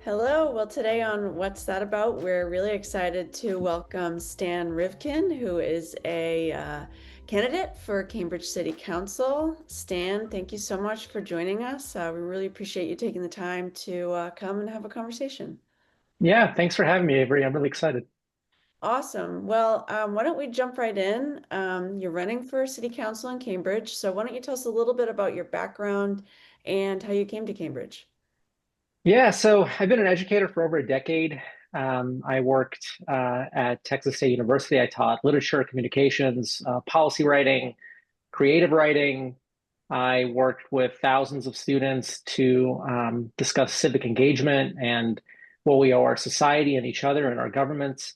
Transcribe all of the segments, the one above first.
Hello. Well, today on What's That About, we're really excited to welcome Stan Rivkin, who is a candidate for Cambridge City Council. Stan, thank you so much for joining us. We really appreciate you taking the time to come and have a conversation. Yeah, thanks for having me, Avery. I'm really excited. Awesome. Well, why don't we jump right in? You're running for City Council in Cambridge, so why don't you tell us a little bit about your background and how you came to Cambridge? Yeah, so I've been an educator for over a decade. I worked at Texas State University. I taught literature, communications, policy writing, creative writing. I worked with thousands of students to discuss civic engagement and what we owe our society and each other and our governments.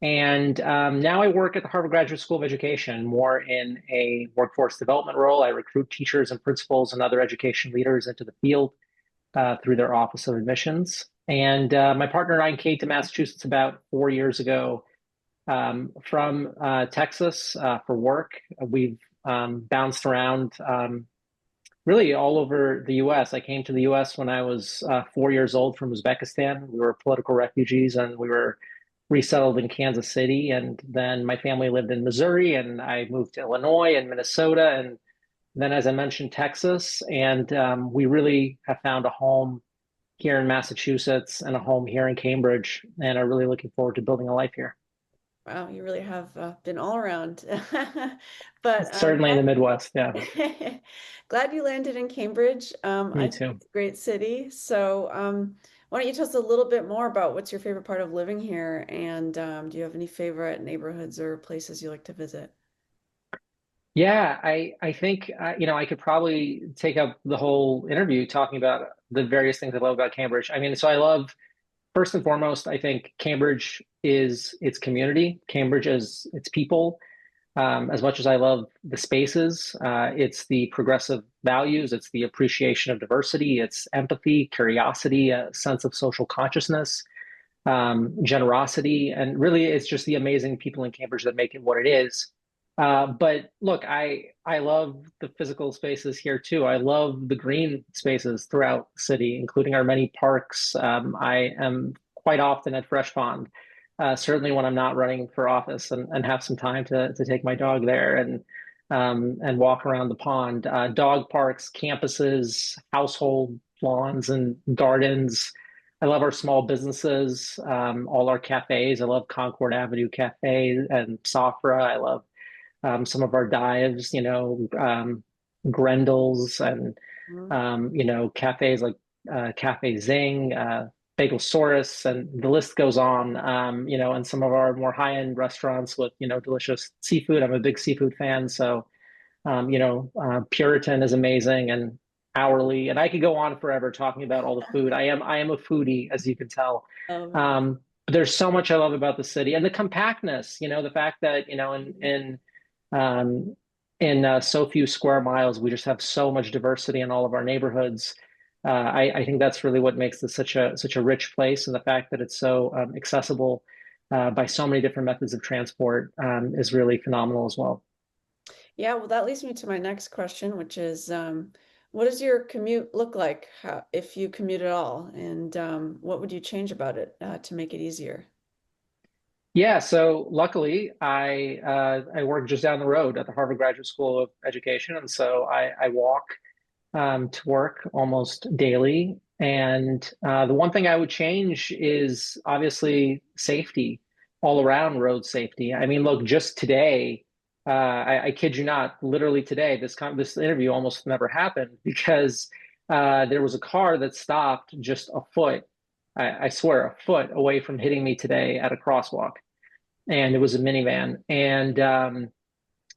And now I work at the Harvard Graduate School of Education, more in a workforce development role. I recruit teachers and principals and other education leaders into the field through their Office of Admissions. And my partner and I came to Massachusetts about 4 years ago from Texas for work. We've bounced around really all over the US. I came to the US when I was 4 years old from Uzbekistan. We were political refugees and we were resettled in Kansas City. And then my family lived in Missouri and I moved to Illinois and Minnesota. And then, as I mentioned, Texas. And we really have found a home here in Massachusetts and a home here in Cambridge, and are really looking forward to building a life here. Wow, you really have been all around. But Certainly in the Midwest. Yeah, glad you landed in Cambridge. I me think too. it's a great city. So, why don't you tell us a little bit more about what's your favorite part of living here? And do you have any favorite neighborhoods or places you like to visit? Yeah, I think I could probably take up the whole interview talking about the various things I love about Cambridge. I mean, so I love first and foremost, I think Cambridge is its community. Cambridge is its people. As much as I love the spaces, it's the progressive values, it's the appreciation of diversity, it's empathy, curiosity, a sense of social consciousness, generosity, and really it's just the amazing people in Cambridge that make it what it is. But look, I love the physical spaces here too. I love the green spaces throughout the city, including our many parks. I am quite often at Fresh Pond, certainly when I'm not running for office and have some time to take my dog there and walk around the pond. Dog parks, campuses, household lawns and gardens. I love our small businesses, all our cafes. I love Concord Avenue Cafe and Safra. I love some of our dives, Grendel's and Mhm. cafes like Cafe Zing, Bagelsaurus, and the list goes on. And some of our more high-end restaurants with delicious seafood. I'm a big seafood fan, so Puritan is amazing and Hourly, and I could go on forever talking about all the food. I am a foodie, as you can tell. Oh, But there's so much I love about the city and the compactness. The fact that um, in so few square miles, we just have so much diversity in all of our neighborhoods. I think that's really what makes this such a rich place, and the fact that it's so accessible by so many different methods of transport is really phenomenal as well. yeah. Well, that leads me to my next question, which is, what does your commute look like, if you commute at all? And what would you change about it to make it easier? Yeah, so luckily I work just down the road at the Harvard Graduate School of Education, and so I walk to work almost daily. And the one thing I would change is obviously safety, all around road safety. I mean, look, just today, I kid you not, literally today, this interview almost never happened because there was a car that stopped just a foot. I swear, a foot away from hitting me today at a crosswalk, and it was a minivan. And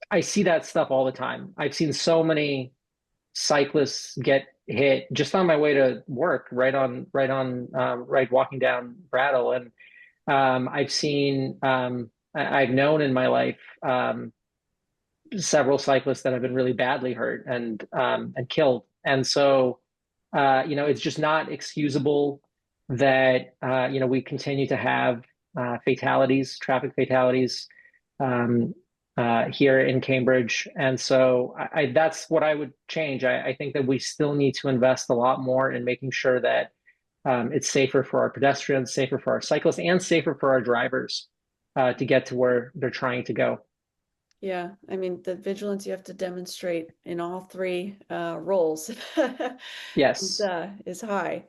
I see that stuff all the time. I've seen so many cyclists get hit just on my way to work, right walking down Brattle, and I've known in my life several cyclists that have been really badly hurt and killed, and so it's just not excusable that we continue to have fatalities, traffic fatalities. Um, Here in Cambridge. And so that's what I would change. I think that we still need to invest a lot more in making sure that It's safer for our pedestrians, safer for our cyclists, and safer for our drivers to get to where they're trying to go. Yeah, I mean, the vigilance you have to demonstrate in all three roles Yes. is high.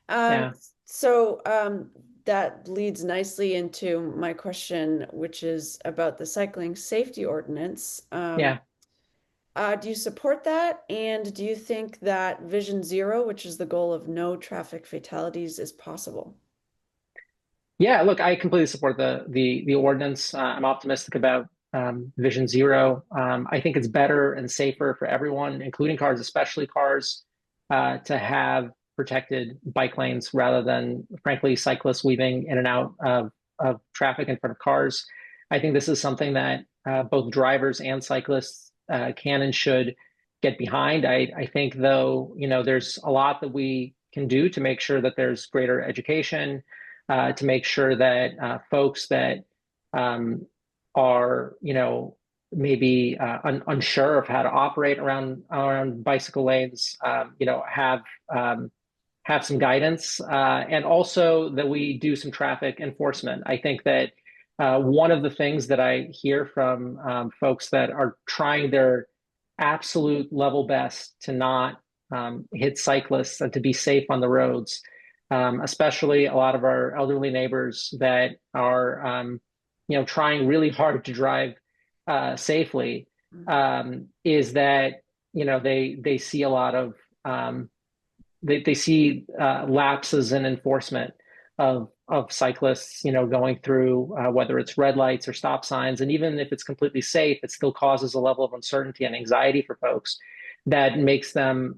Um, Yeah. so that leads nicely into my question, which is about the cycling safety ordinance. Yeah. Do you support that? And do you think that Vision Zero, which is the goal of no traffic fatalities, is possible? Yeah, look, I completely support the ordinance. I'm optimistic about Vision Zero. I think it's better and safer for everyone, including cars, especially cars, to have protected bike lanes rather than, frankly, cyclists weaving in and out of traffic in front of cars. I think this is something that both drivers and cyclists can and should get behind. I think, though, there's a lot that we can do to make sure that there's greater education to make sure that folks that um, are, maybe unsure of how to operate around bicycle lanes, have some guidance, and also that we do some traffic enforcement. I think that one of the things that I hear from folks that are trying their absolute level best to not hit cyclists and to be safe on the roads, especially a lot of our elderly neighbors that are, trying really hard to drive safely, is that, they see a lot of they see lapses in enforcement of cyclists, going through whether it's red lights or stop signs, and even if it's completely safe, it still causes a level of uncertainty and anxiety for folks that makes them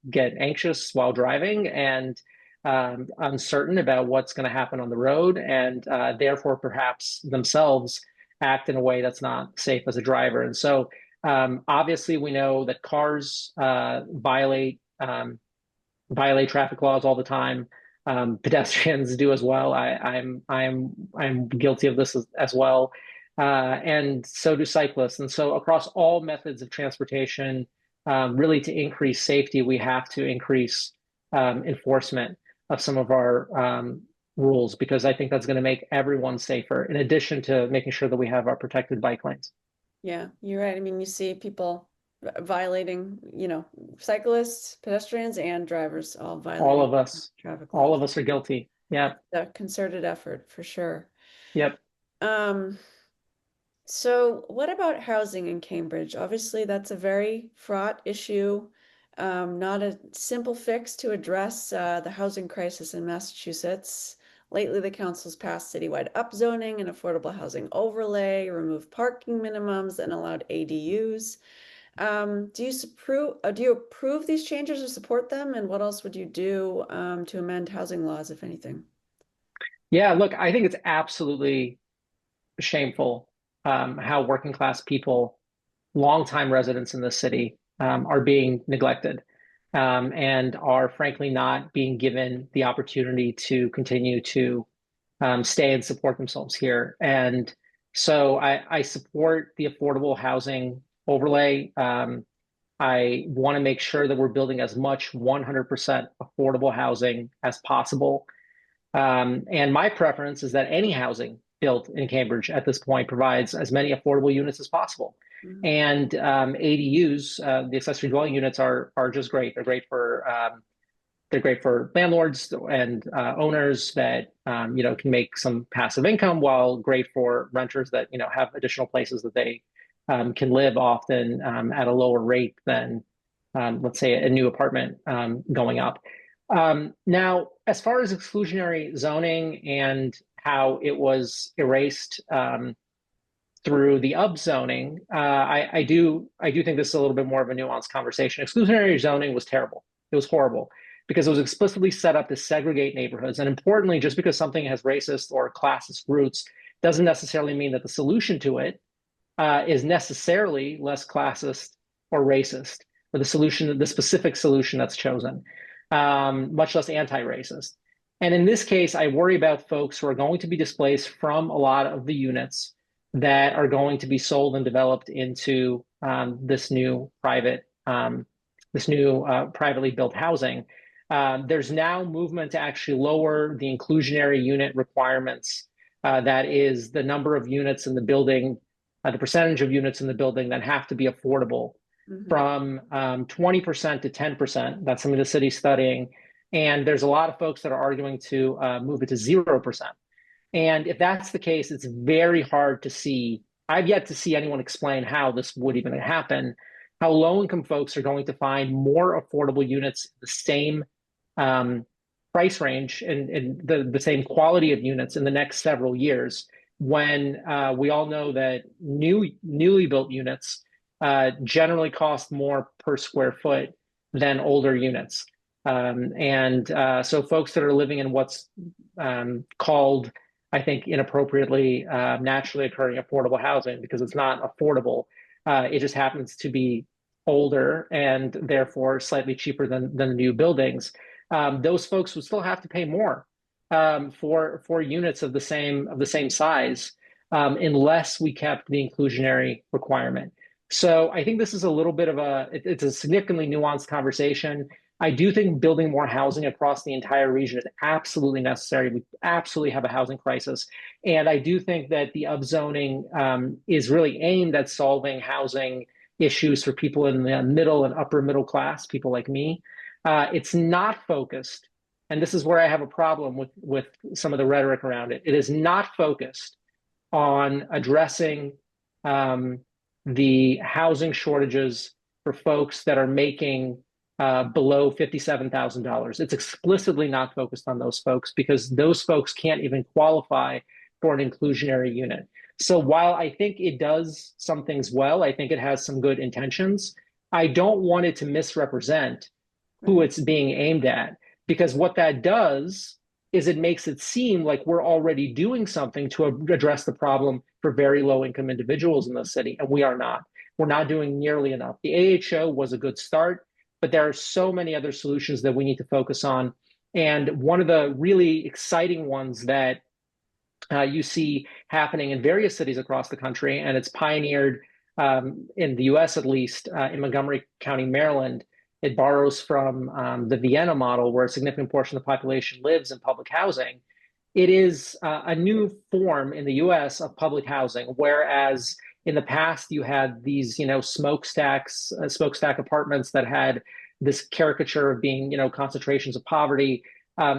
get anxious while driving and uncertain about what's going to happen on the road, and therefore perhaps themselves act in a way that's not safe as a driver. And so, obviously, we know that cars violate traffic laws all the time. Pedestrians do as well. I'm guilty of this as well, and so do cyclists. And so across all methods of transportation, really to increase safety, we have to increase enforcement of some of our rules because I think that's going to make everyone safer. In addition to making sure that we have our protected bike lanes. Yeah, you're right. I mean, you see people violating, cyclists, pedestrians, and drivers all All violating of us, traffic all laws. of us are guilty. Yep, A concerted effort for sure. yep. Um, so what about housing in Cambridge? Obviously, that's a very fraught issue. Not a simple fix to address the housing crisis in Massachusetts. Lately, the council's passed citywide upzoning and affordable housing overlay, removed parking minimums, and allowed ADUs. Do you approve these changes or support them? And what else would you do to amend housing laws, if anything? Yeah, look, I think it's absolutely shameful how working class people, longtime residents in the city, are being neglected and are frankly not being given the opportunity to continue to stay and support themselves here. And so I support the affordable housing overlay. I want to make sure that we're building as much 100% affordable housing as possible. And my preference is that any housing built in Cambridge at this point provides as many affordable units as possible. Mhm. And ADUs, the accessory dwelling units, are just great. They're great for landlords and owners that can make some passive income, while great for renters that have additional places that they can live, often at a lower rate than let's say a new apartment going up. Now, as far as exclusionary zoning and how it was erased through the upzoning, I do think this is a little bit more of a nuanced conversation. Exclusionary zoning was terrible. It was horrible because it was explicitly set up to segregate neighborhoods. And importantly, just because something has racist or classist roots doesn't necessarily mean that the solution to it is necessarily less classist or racist, or the specific solution that's chosen, much less anti-racist. And in this case, I worry about folks who are going to be displaced from a lot of the units that are going to be sold and developed into this new privately built housing. There's now movement to actually lower the inclusionary unit requirements. That is the number of units in the building, the percentage of units in the building that have to be affordable Mhm. from 20% to 10%. That's something the city's studying. And there's a lot of folks that are arguing to move it to 0%. And if that's the case, it's very hard to see. I've yet to see anyone explain how this would even happen, how low income folks are going to find more affordable units, the same um, price range and the same quality of units in the next several years when we all know that newly built units generally cost more per square foot than older units. So folks that are living in what's called, I think, inappropriately naturally occurring affordable housing because it's not affordable. It just happens to be older and therefore slightly cheaper than the new buildings. Those folks would still have to pay more for units of the same size unless we kept the inclusionary requirement. So I think this is a little bit of it's a significantly nuanced conversation. I do think building more housing across the entire region is absolutely necessary. We absolutely have a housing crisis. And I do think that the upzoning is really aimed at solving housing issues for people in the middle and upper middle class, people like me. It's not focused, and this is where I have a problem with some of the rhetoric around it. It is not focused on addressing um, the housing shortages for folks that are making below $57,000. It's explicitly not focused on those folks because those folks can't even qualify for an inclusionary unit. So while I think it does some things well, I think it has some good intentions. I don't want it to misrepresent who Right. it's being aimed at. Because what that does is it makes it seem like we're already doing something to address the problem for very low income individuals in the city, and we are not. We're not doing nearly enough. The AHO was a good start, but there are so many other solutions that we need to focus on. And one of the really exciting ones that you see happening in various cities across the country, and it's pioneered in the US at least, in Montgomery County, Maryland. It borrows from the Vienna model, where a significant portion of the population lives in public housing. It is a new form in the US of public housing, whereas in the past you had these, smokestack apartments that had this caricature of being, concentrations of poverty.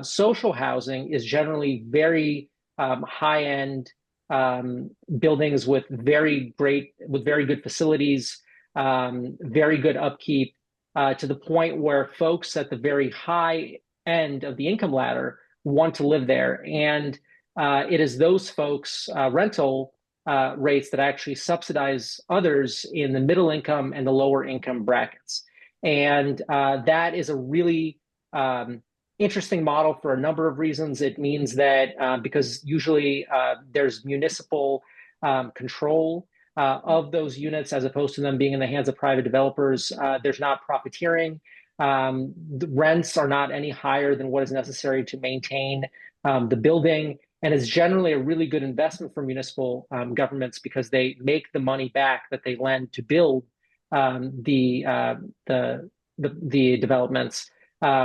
Social housing is generally very high-end buildings with very good facilities, very good upkeep, to the point where folks at the very high end of the income ladder want to live there. And it is those folks' rental rates that actually subsidize others in the middle income and the lower income brackets. And that is a really interesting model for a number of reasons. It means that because usually there's municipal control of those units as opposed to them being in the hands of private developers, there's not profiteering. The rents are not any higher than what is necessary to maintain the building. And it's generally a really good investment for municipal governments because they make the money back that they lend to build the developments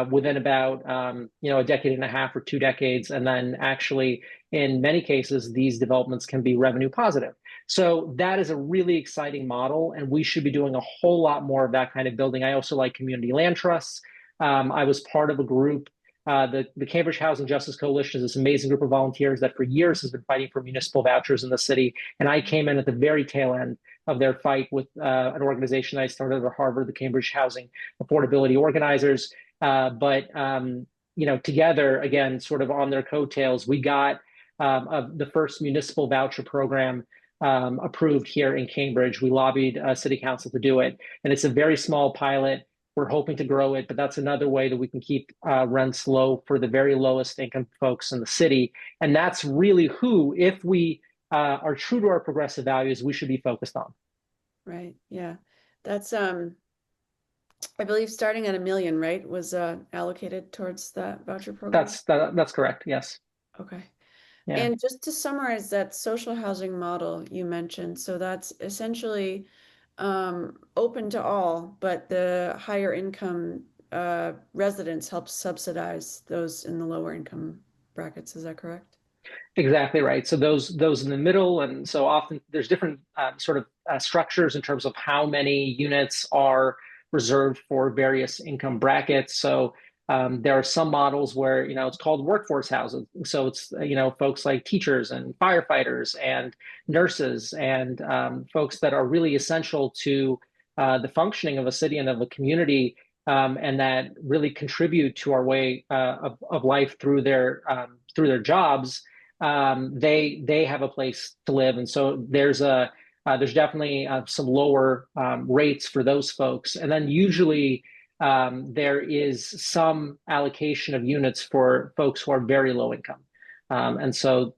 within about a decade and a half or 2 decades, and then actually in many cases these developments can be revenue positive. So that is a really exciting model, and we should be doing a whole lot more of that kind of building. I also like community land trusts. I was part of a group. The Cambridge Housing Justice Coalition is this amazing group of volunteers that for years has been fighting for municipal vouchers in the city. And I came in at the very tail end of their fight with an organization I started at Harvard, the Cambridge Housing Affordability Organizers. But together, again, sort of on their coattails, we got the first municipal voucher program approved here in Cambridge. We lobbied city council to do it, and it's a very small pilot. We're hoping to grow it, but that's another way that we can keep rents low for the very lowest income folks in the city. And that's really who, if we are true to our progressive values, we should be focused on. Right. Yeah. That's I believe starting at 1 million, right, was allocated towards that voucher program. That's correct. Yes. Okay. Yeah. And just to summarize that social housing model you mentioned, so that's essentially open to all, but the higher income residents helps subsidize those in the lower income brackets. Is that correct? Exactly right. So those in the middle, and so often there's different sort of structures in terms of how many units are reserved for various income brackets. So there are some models where it's called workforce housing. So it's folks like teachers and firefighters and nurses and folks that are really essential to the functioning of a city and of a community. And that really contribute to our way of life through their jobs. They have a place to live, and so there's definitely some lower rates for those folks, and then usually there is some allocation of units for folks who are very low income, and so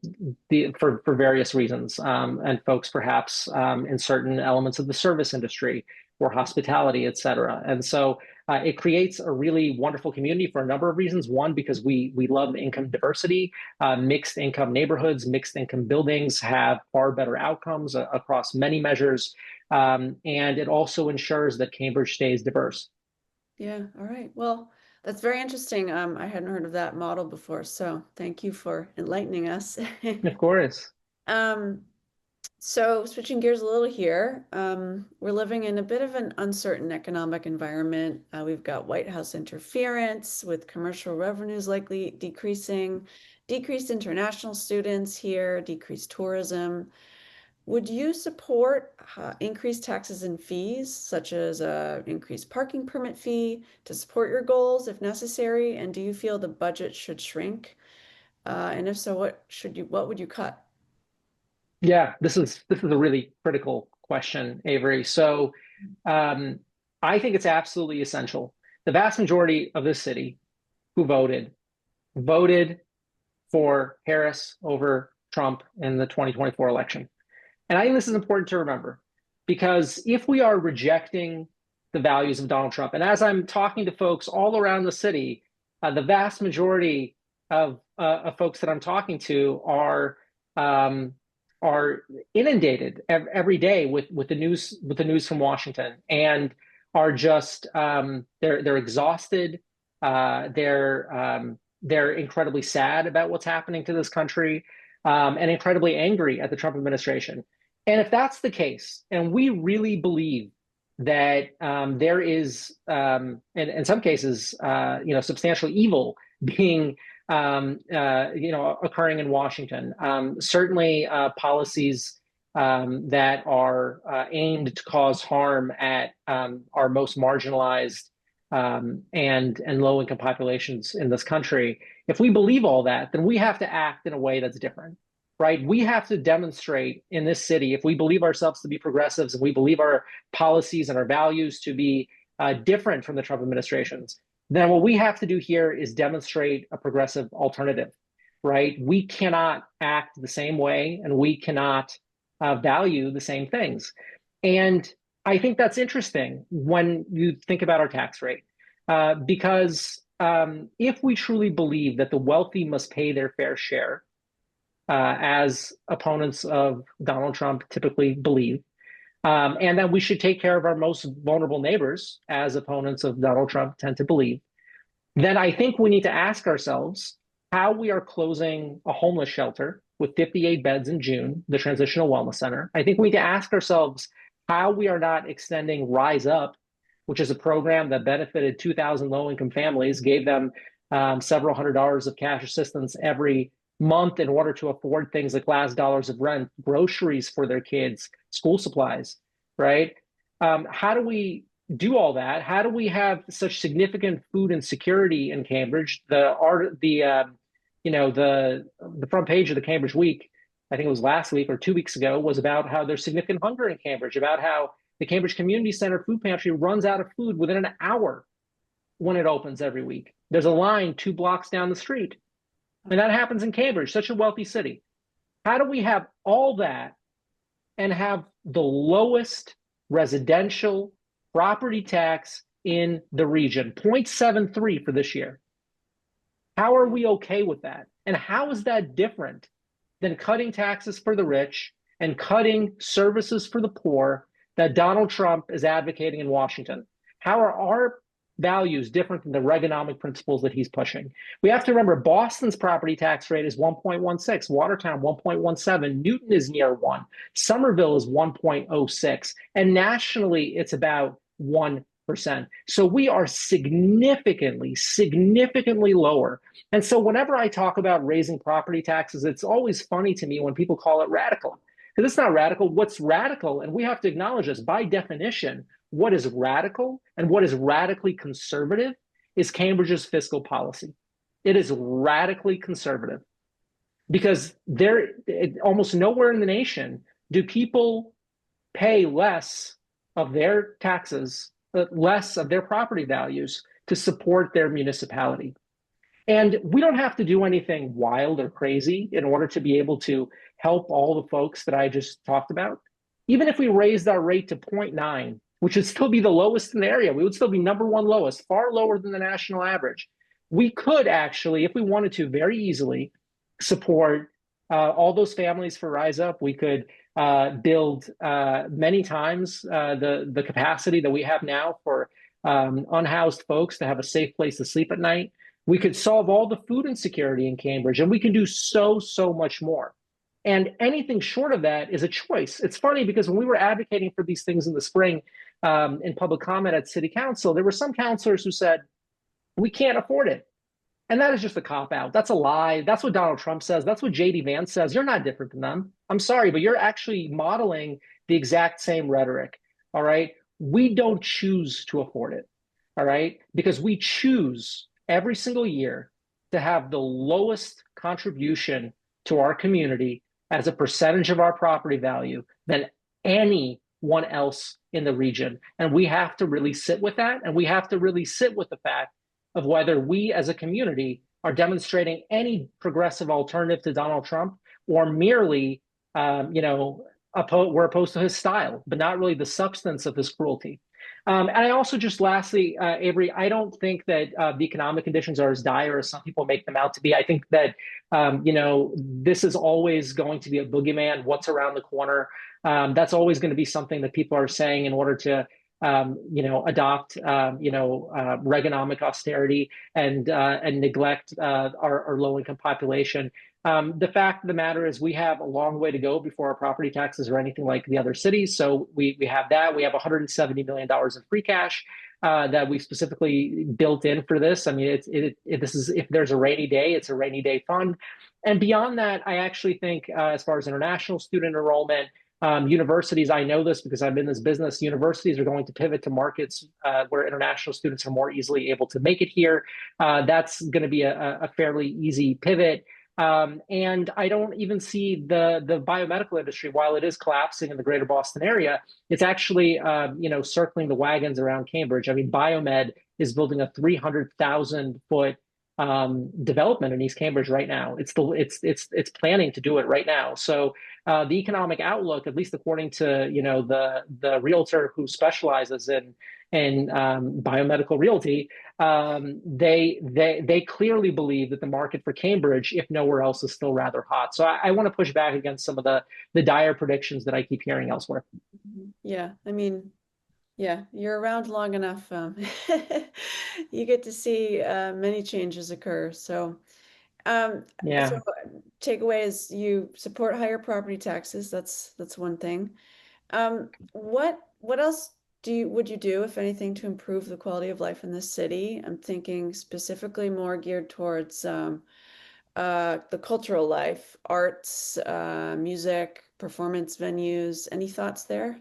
for various reasons, and folks perhaps in certain elements of the service industry or hospitality, et cetera, and so. It creates a really wonderful community for a number of reasons. One, because we love income diversity. Mixed income neighborhoods, mixed income buildings have far better outcomes across many measures. And it also ensures that Cambridge stays diverse. Yeah, all right. Well, that's very interesting. I hadn't heard of that model before, so thank you for enlightening us. Of course. Um, so switching gears a little here, we're living in a bit of an uncertain economic environment. We've got White House interference with commercial revenues likely decreasing, decreased international students here, decreased tourism. Would you support increased taxes and fees, such as a increased parking permit fee, to support your goals if necessary? And do you feel the budget should shrink? And if so, what would you cut? Yeah, this is a really critical question, Avery. So um, I think it's absolutely essential. The vast majority of this city who voted for Harris over Trump in the 2024 election. And I think this is important to remember because if we are rejecting the values of Donald Trump, and as I'm talking to folks all around the city, the vast majority of folks that I'm talking to um, are inundated every day with the news from Washington and are just they're exhausted. They're incredibly sad about what's happening to this country and incredibly angry at the Trump administration. And if that's the case, and we really believe that there is, in some cases, substantial evil being, occurring in Washington, certainly policies that are aimed to cause harm at our most marginalized and low income populations in this country. If we believe all that, then we have to act in a way that's different, right? We have to demonstrate in this city, if we believe ourselves to be progressives and we believe our policies and our values to be different from the Trump administration's, then what we have to do here is demonstrate a progressive alternative, right? We cannot act the same way and we cannot value the same things. And I think that's interesting when you think about our tax rate, because if we truly believe that the wealthy must pay their fair share, as opponents of Donald Trump typically believe, and that we should take care of our most vulnerable neighbors, as opponents of Donald Trump tend to believe, then I think we need to ask ourselves how we are closing a homeless shelter with 58 beds in June, the Transitional Wellness Center. I think we need to ask ourselves how we are not extending Rise Up, which is a program that benefited 2,000 low-income families, gave them several $100s of cash assistance every month in order to afford things like last dollars of rent, groceries for their kids, school supplies, right? How do we do all that? How do we have such significant food insecurity in Cambridge? The front page of the Cambridge Week, I think it was last week or 2 weeks ago, was about how there's significant hunger in Cambridge, about how the Cambridge Community Center food pantry runs out of food within an hour when it opens every week. There's a line 2 blocks down the street. And that happens in Cambridge, such a wealthy city. How do we have all that and have the lowest residential property tax in the region, 0.73 for this year? How are we okay with that? And how is that different than cutting taxes for the rich and cutting services for the poor that Donald Trump is advocating in Washington? How are our values different than the Reaganomic principles that he's pushing. We have to remember Boston's property tax rate is 1.16, Watertown 1.17, Newton is near 1, Somerville is 1.06, and nationally it's about 1%. So we are significantly, significantly lower. And so whenever I talk about raising property taxes, it's always funny to me when people call it radical. Because it's not radical. What's radical, and we have to acknowledge this by definition, what is radical and what is radically conservative is Cambridge's fiscal policy. It is radically conservative because there almost nowhere in the nation do people pay less of their taxes, less of their property values to support their municipality. And we don't have to do anything wild or crazy in order to be able to help all the folks that I just talked about. Even if we raised our rate to 0.9, which would still be the lowest in the area, we would still be number one lowest, far lower than the national average. We could actually, if we wanted to, very easily support all those families for Rise Up. We could build many times the capacity that we have now for unhoused folks to have a safe place to sleep at night. We could solve all the food insecurity in Cambridge, and we can do so much more. And anything short of that is a choice. It's funny because when we were advocating for these things in the spring in public comment at City Council, there were some councilors who said, we can't afford it. And that is just a cop out. That's a lie. That's what Donald Trump says. That's what JD Vance says. You're not different than them. I'm sorry, but you're actually modeling the exact same rhetoric. All right. We don't choose to afford it. All right. Because we choose every single year to have the lowest contribution to our community as a percentage of our property value than anyone else in the region. And we have to really sit with that. And we have to really sit with the fact of whether we as a community are demonstrating any progressive alternative to Donald Trump or merely, we're opposed to his style, but not really the substance of his cruelty. And I also just lastly, Avery, I don't think that the economic conditions are as dire as some people make them out to be. I think that, this is always going to be a boogeyman, what's around the corner. That's always going to be something that people are saying in order to, adopt, Reaganomic austerity and neglect our low-income population. The fact of the matter is we have a long way to go before our property taxes are anything like the other cities. So we have that. We have $170 million in free cash that we specifically built in for this. I mean, this is if there's a rainy day, it's a rainy day fund. And beyond that, I actually think as far as international student enrollment, universities, I know this because I'm in this business, universities are going to pivot to markets where international students are more easily able to make it here. That's going to be a fairly easy pivot. And I don't even see the biomedical industry, while it is collapsing in the greater Boston area, it's actually, circling the wagons around Cambridge. I mean, Biomed is building a 300,000 foot development in East Cambridge right now. It's planning to do it right now. So the economic outlook, at least according to the realtor who specializes in biomedical realty, they clearly believe that the market for Cambridge, if nowhere else, is still rather hot. So I want to push back against some of the dire predictions that I keep hearing elsewhere. Yeah, I mean, yeah, you're around long enough. You get to see many changes occur. So, Yeah. takeaway is you support higher property taxes. That's one thing. What else would you do, if anything, to improve the quality of life in the city? I'm thinking specifically more geared towards the cultural life, arts, music, performance venues. Any thoughts there?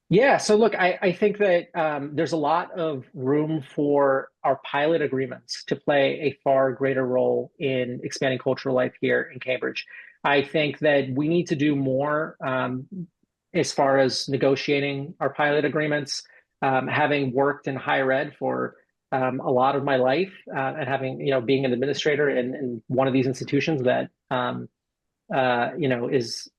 Yeah, so look, I think that there's a lot of room for our pilot agreements to play a far greater role in expanding cultural life here in Cambridge. I think that we need to do more as far as negotiating our pilot agreements. Having worked in higher ed for a lot of my life and having, being an administrator in one of these institutions that,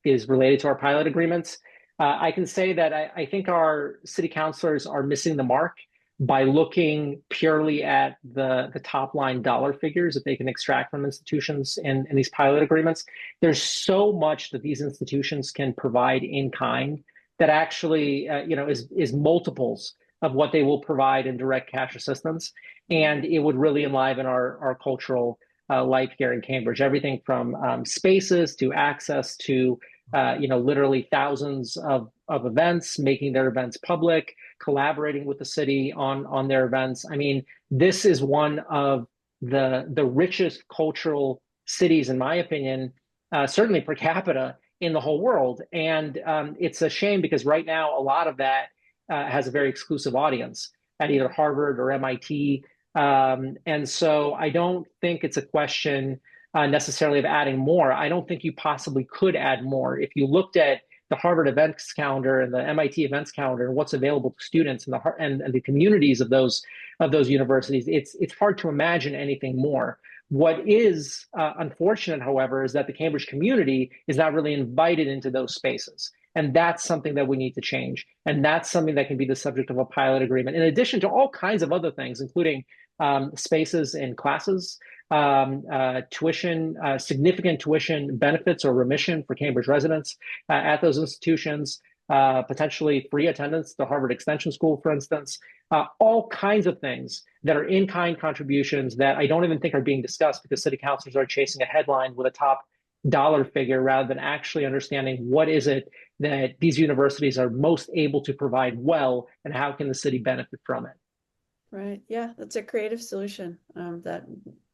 is related to our pilot agreements. I can say that I think our city councilors are missing the mark by looking purely at the top line dollar figures that they can extract from institutions in these pilot agreements. There's so much that these institutions can provide in kind that actually, is multiples of what they will provide in direct cash assistance. And it would really enliven our cultural life here in Cambridge. Everything from spaces to access to literally thousands of events, making their events public, collaborating with the city on their events. I mean, this is one of the richest cultural cities, in my opinion, certainly per capita in the whole world. And it's a shame because right now a lot of that has a very exclusive audience at either Harvard or MIT. And so I don't think it's a question necessarily of adding more. I don't think you possibly could add more. If you looked at the Harvard events calendar and the MIT events calendar and what's available to students and the communities of those universities, it's hard to imagine anything more. What is unfortunate, however, is that the Cambridge community is not really invited into those spaces. And that's something that we need to change. And that's something that can be the subject of a pilot agreement, in addition to all kinds of other things, including spaces in classes, tuition, significant tuition benefits or remission for Cambridge residents at those institutions, potentially free attendance to Harvard Extension School, for instance, all kinds of things that are in-kind contributions that I don't even think are being discussed because city councilors are chasing a headline with a top dollar figure rather than actually understanding what is it that these universities are most able to provide well and how can the city benefit from it. Right. Yeah, that's a creative solution that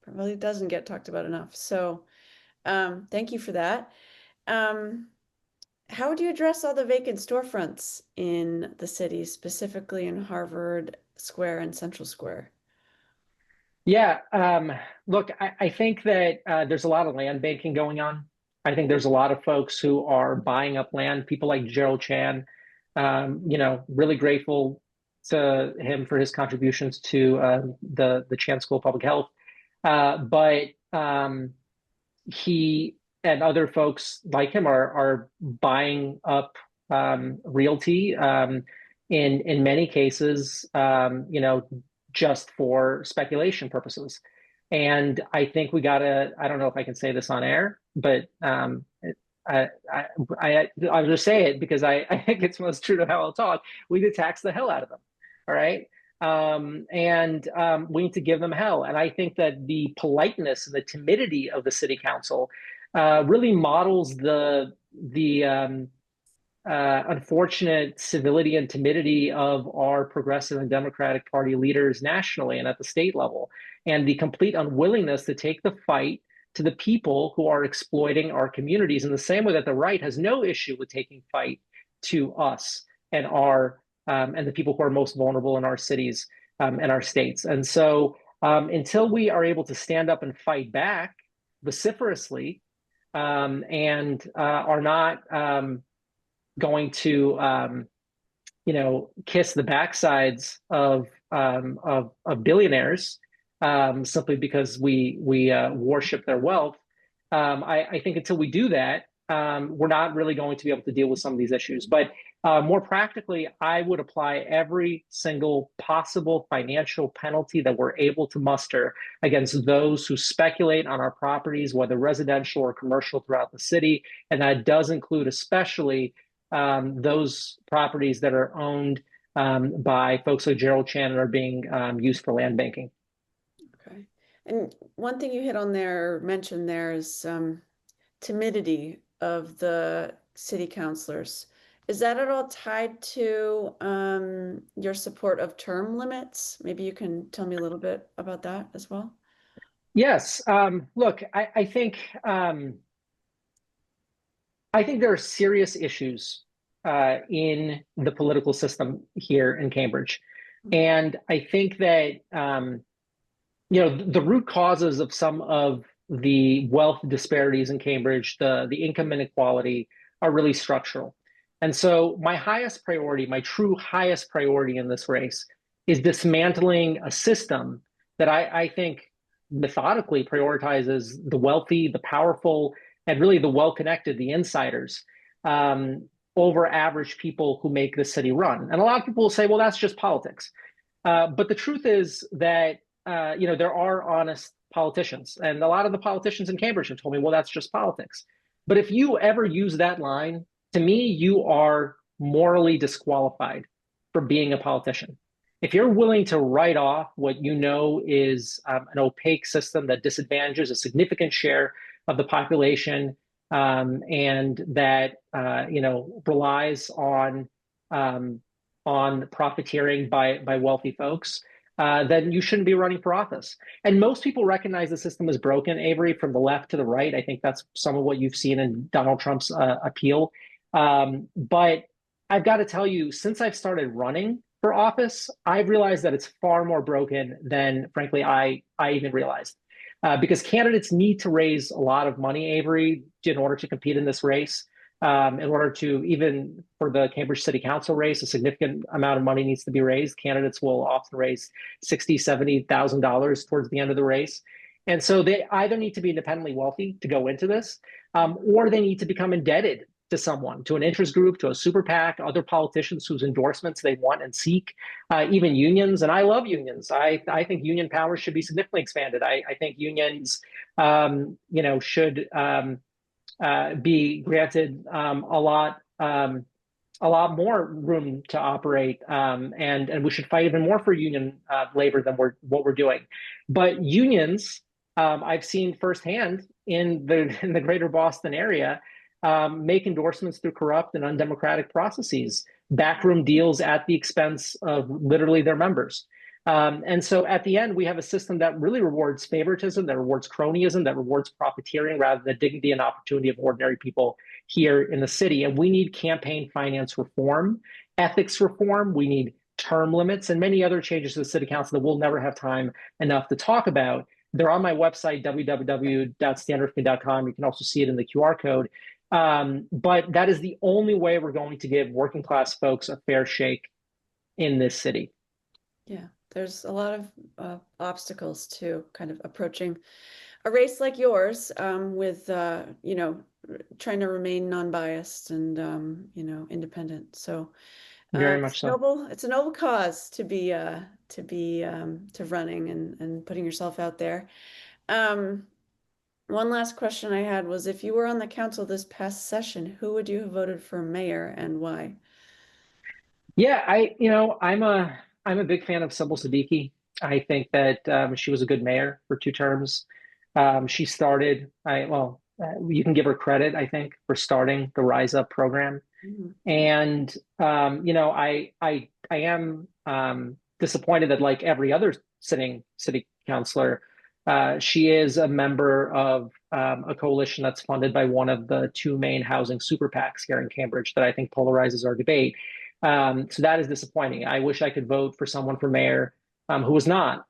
probably doesn't get talked about enough. So thank you for that. How would you address all the vacant storefronts in the city, specifically in Harvard Square and Central Square? Yeah, look, I think that there's a lot of land banking going on. I think there's a lot of folks who are buying up land. People like Gerald Chan, really grateful to him for his contributions to the Chan School of Public Health. But he and other folks like him are buying up realty in many cases, just for speculation purposes. And I think we gotta, I don't know if I can say this on air, but I'll just say it because I think it's most true to how I'll talk. We need to tax the hell out of them. All right. We need to give them hell. And I think that the politeness and the timidity of the city council really models the unfortunate civility and timidity of our progressive and Democratic Party leaders nationally and at the state level, and the complete unwillingness to take the fight to the people who are exploiting our communities in the same way that the right has no issue with taking fight to us and and the people who are most vulnerable in our cities and our states. And so until we are able to stand up and fight back vociferously and are not going to kiss the backsides of billionaires simply because we worship their wealth. I think until we do that, we're not really going to be able to deal with some of these issues. But more practically, I would apply every single possible financial penalty that we're able to muster against those who speculate on our properties, whether residential or commercial throughout the city. And that does include especially those properties that are owned by folks like Gerald Chan and are being used for land banking. Okay. And one thing you hit on there, mentioned there is timidity of the city councilors. Is that at all tied to your support of term limits? Maybe you can tell me a little bit about that as well. Yes. Look, I think there are serious issues in the political system here in Cambridge. And I think that, the root causes of some of the wealth disparities in Cambridge, the income inequality, are really structural. And so my highest priority, my true highest priority in this race is dismantling a system that I think methodically prioritizes the wealthy, the powerful, and really the well-connected, the insiders, over average people who make the city run. And a lot of people will say, well, that's just politics. But the truth is that, there are honest politicians. And a lot of the politicians in Cambridge have told me, well, that's just politics. But if you ever use that line, to me, you are morally disqualified for being a politician. If you're willing to write off what you know is an opaque system that disadvantages a significant share of the population, and that relies um, on profiteering by wealthy folks, then you shouldn't be running for office. And most people recognize the system is broken, Avery, from the left to the right. I think that's some of what you've seen in Donald Trump's appeal. But I've got to tell you, since I've started running for office, I've realized that it's far more broken than, frankly, I even realized. Because candidates need to raise a lot of money, Avery, in order to compete in this race. In order to, even for the Cambridge City Council race, a significant amount of money needs to be raised. Candidates will often raise $60,000, $70,000 towards the end of the race. And so they either need to be independently wealthy to go into this, or they need to become indebted to someone, to an interest group, to a super PAC, other politicians whose endorsements they want and seek, even unions. And I love unions. I think union power should be significantly expanded. I think unions, should be granted a lot more room to operate, and we should fight even more for union labor than what we're doing. But unions, I've seen firsthand in the greater Boston area, make endorsements through corrupt and undemocratic processes, backroom deals at the expense of literally their members. And so at the end, we have a system that really rewards favoritism, that rewards cronyism, that rewards profiteering rather than the dignity and opportunity of ordinary people here in the city. And we need campaign finance reform, ethics reform. We need term limits and many other changes to the city council that we'll never have time enough to talk about. They're on my website, www.stanrivkin.com. You can also see it in the QR code. But that is the only way we're going to give working class folks a fair shake in this city. Yeah, there's a lot of obstacles to kind of approaching a race like yours, with trying to remain non-biased and independent. So Very much so. it's a noble cause to be to running and putting yourself out there. Um, One last question I had was, if you were on the council this past session, who would you have voted for mayor and why? Yeah, I'm a big fan of Sybil Siddiqui. I think that she was a good mayor for 2 terms. She started, you can give her credit, I think, for starting the Rise Up program. Mhm. And I am disappointed that, like every other sitting city councilor, she is a member of a coalition that's funded by one of the two main housing super PACs here in Cambridge that I think polarizes our debate. So that is disappointing. I wish I could vote for someone for mayor who was not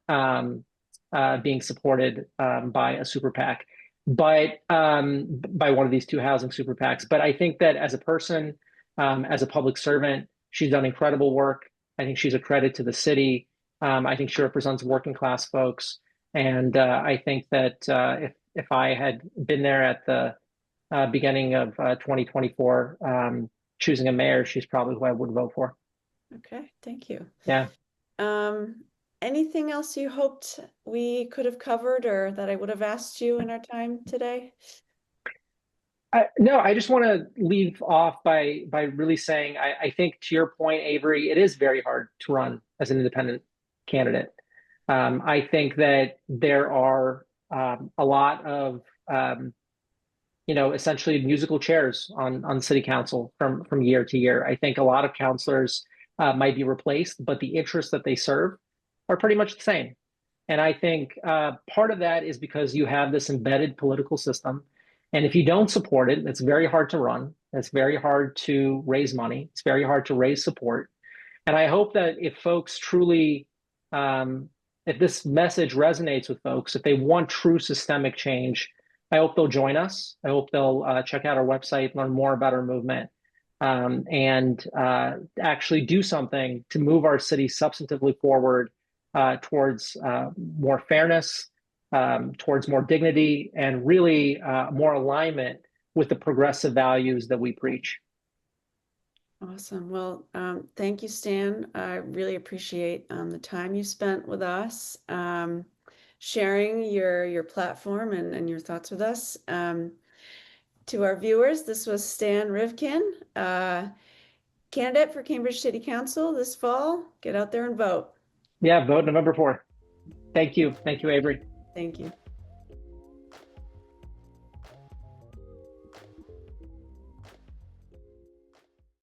being supported by a super PAC, but by one of these two housing super PACs. But I think that as a person, as a public servant, she's done incredible work. I think she's a credit to the city. I think she represents working class folks. And I think that if I had been there at the beginning of 2024, choosing a mayor, she's probably who I would vote for. Okay, thank you. Yeah. Um, Anything else you hoped we could have covered or that I would have asked you in our time today? No, I just want to leave off by really saying I think to your point, Avery, it is very hard to run as an independent candidate. I think that there are a lot of essentially musical chairs on city council from year to year. I think a lot of councilors might be replaced, but the interests that they serve are pretty much the same. And I think part of that is because you have this embedded political system. And if you don't support it, it's very hard to run. It's very hard to raise money. It's very hard to raise support. And I hope that if folks truly, if this message resonates with folks, if they want true systemic change, I hope they'll join us. I hope they'll check out our website, learn more about our movement, and actually do something to move our city substantively forward towards more fairness, towards more dignity, and really more alignment with the progressive values that we preach. Awesome. Well, thank you, Stan. I really appreciate the time you spent with us, sharing your platform and your thoughts with us. To our viewers, this was Stan Rivkin, candidate for Cambridge City Council this fall. Get out there and vote. Yeah, vote November 4th. Thank you. Thank you, Avery. Thank you.